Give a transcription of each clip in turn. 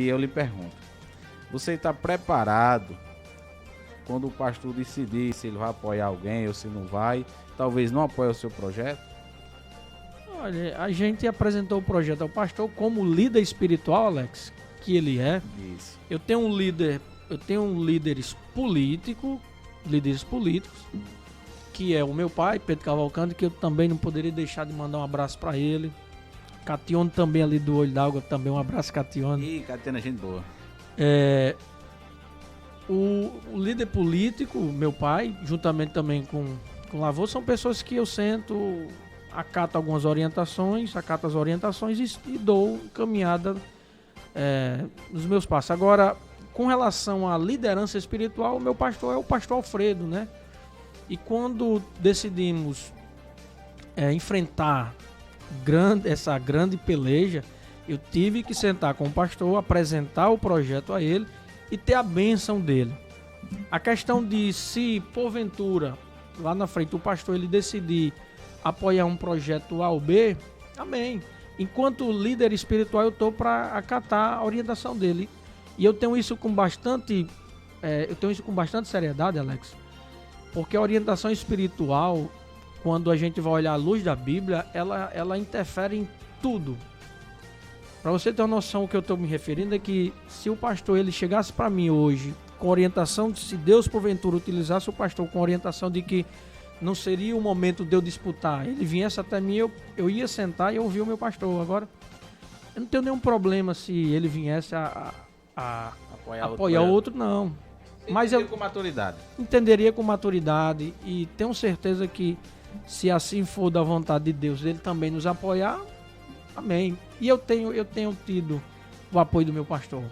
eu lhe pergunto, você está preparado quando o pastor decidir se ele vai apoiar alguém ou se não vai, talvez não apoie o seu projeto? Olha, a gente apresentou o projeto ao pastor como líder espiritual, Alex, que ele é. Isso. Eu tenho líderes políticos, que é o meu pai, Pedro Cavalcante, que eu também não poderia deixar de mandar um abraço para ele. Catione também ali do Olho d'Água, também um abraço, Catione. Ih, Catione é gente boa. O líder político, meu pai, juntamente também com o Lavô, são pessoas que eu sento, acato as orientações e dou caminhada nos meus passos. Agora, com relação à liderança espiritual, o meu pastor é o pastor Alfredo, né? E quando decidimos enfrentar essa grande peleja, eu tive que sentar com o pastor, apresentar o projeto a ele e ter a bênção dele. A questão de se, porventura, lá na frente o pastor ele decidir apoiar um projeto A ou B, amém. Enquanto líder espiritual eu estou para acatar a orientação dele. E eu tenho isso com bastante seriedade, Alex, porque a orientação espiritual, quando a gente vai olhar a luz da Bíblia, ela interfere em tudo. Para você ter uma noção, o que eu estou me referindo é que se o pastor ele chegasse para mim hoje com orientação, se Deus porventura utilizasse o pastor com orientação de que não seria o momento de eu disputar, ele viesse até mim, eu ia sentar e ouvir o meu pastor. Agora, eu não tenho nenhum problema se ele viesse a apoiar outro, não. Mas eu com maturidade. Entenderia com maturidade e tenho certeza que, se assim for da vontade de Deus, ele também nos apoiar, amém. E eu tenho tido o apoio do meu pastor.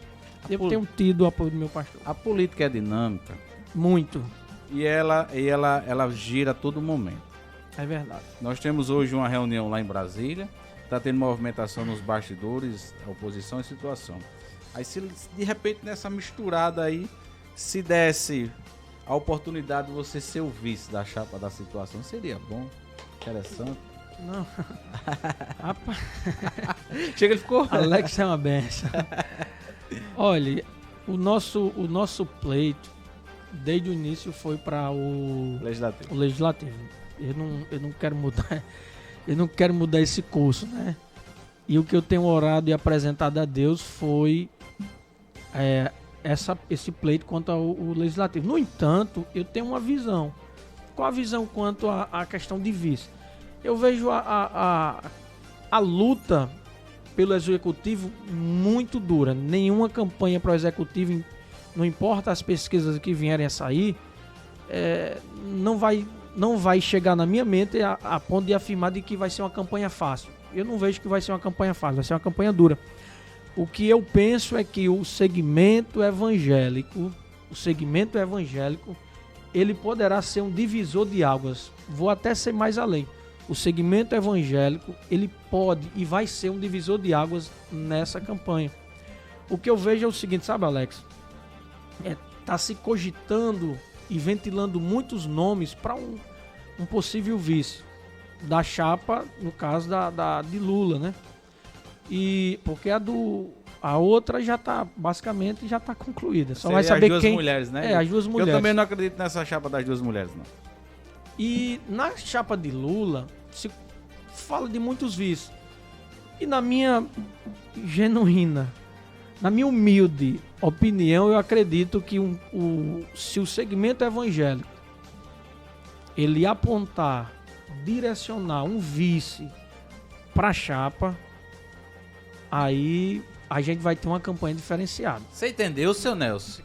Tenho tido o apoio do meu pastor. A política é dinâmica. Muito. E ela gira a todo momento. É verdade. Nós temos hoje uma reunião lá em Brasília. Está tendo movimentação nos bastidores, oposição e situação. Aí se de repente nessa misturada aí, se desse a oportunidade de você ser o vice da chapa da situação, seria bom, interessante. Não. Rapaz. Chega, ele ficou. Alex é uma benção. Olha, o nosso pleito, desde o início, foi para o Legislativo. Eu não quero mudar. Eu não quero mudar esse curso, né? E o que eu tenho orado e apresentado a Deus foi esse pleito quanto ao Legislativo. No entanto, eu tenho uma visão. Qual a visão quanto à questão de vice? Eu vejo a luta pelo Executivo muito dura. Nenhuma campanha para o Executivo, não importa as pesquisas que vierem a sair, não vai chegar na minha mente a ponto de afirmar de que vai ser uma campanha fácil. Eu não vejo que vai ser uma campanha fácil, vai ser uma campanha dura. O que eu penso é que o segmento evangélico, ele poderá ser um divisor de águas. Vou até ser mais além. O segmento evangélico, ele pode e vai ser um divisor de águas nessa campanha. O que eu vejo é o seguinte, sabe, Alex? Tá se cogitando e ventilando muitos nomes para um possível vice da chapa, no caso de Lula, né? E porque a outra já tá, basicamente, já tá concluída. Só vai saber as duas mulheres, né? As duas mulheres. Eu também não acredito nessa chapa das duas mulheres, não. E na chapa de Lula, se fala de muitos vices. E na minha humilde opinião, eu acredito que se o segmento evangélico ele apontar, direcionar um vice para a chapa, aí a gente vai ter uma campanha diferenciada. Você entendeu, seu Nelson?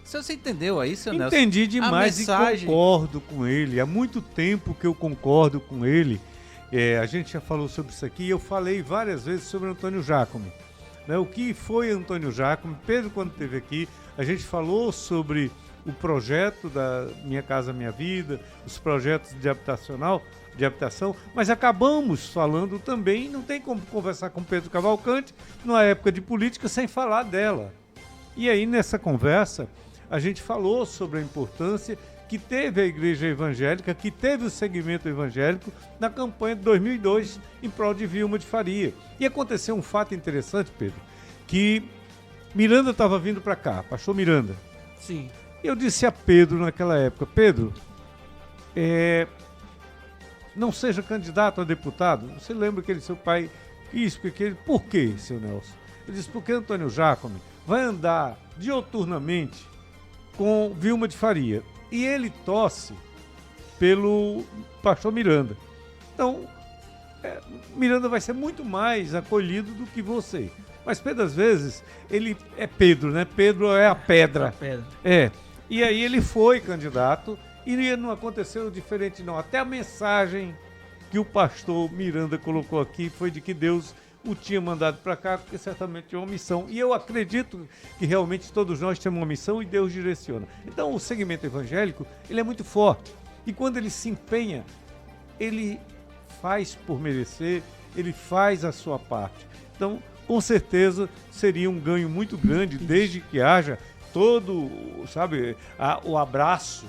Você entendeu aí, seu Nelson? Entendi demais e concordo com ele. Há muito tempo que eu concordo com ele. A gente já falou sobre isso aqui. Eu falei várias vezes sobre Antônio Jacome. Né? O que foi Antônio Jacome? Pedro, quando esteve aqui, a gente falou sobre o projeto da Minha Casa Minha Vida, os projetos de habitação, mas acabamos falando também, não tem como conversar com Pedro Cavalcante numa época de política sem falar dela. E aí, nessa conversa, a gente falou sobre a importância que teve a igreja evangélica, que teve o segmento evangélico na campanha de 2002 em prol de Vilma de Faria. E aconteceu um fato interessante, Pedro, que Miranda estava vindo para cá, pastor Miranda. Sim. Eu disse a Pedro naquela época, Pedro, não seja candidato a deputado. Você lembra que seu pai quis, por quê, seu Nelson? Eu disse, porque Antônio Jacome vai andar dioturnamente com Vilma de Faria. E ele torce pelo pastor Miranda. Então, Miranda vai ser muito mais acolhido do que você. Mas Pedro, às vezes, ele é Pedro, né? Pedro é a pedra. A pedra. E aí ele foi candidato e não aconteceu diferente, não. Até a mensagem que o pastor Miranda colocou aqui foi de que Deus o tinha mandado para cá, porque certamente é uma missão. E eu acredito que realmente todos nós temos uma missão e Deus direciona. Então o segmento evangélico, ele é muito forte. E quando ele se empenha, ele faz por merecer, ele faz a sua parte. Então, com certeza, seria um ganho muito grande, desde que haja todo, sabe, o abraço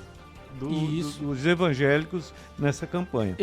dos evangélicos nessa campanha.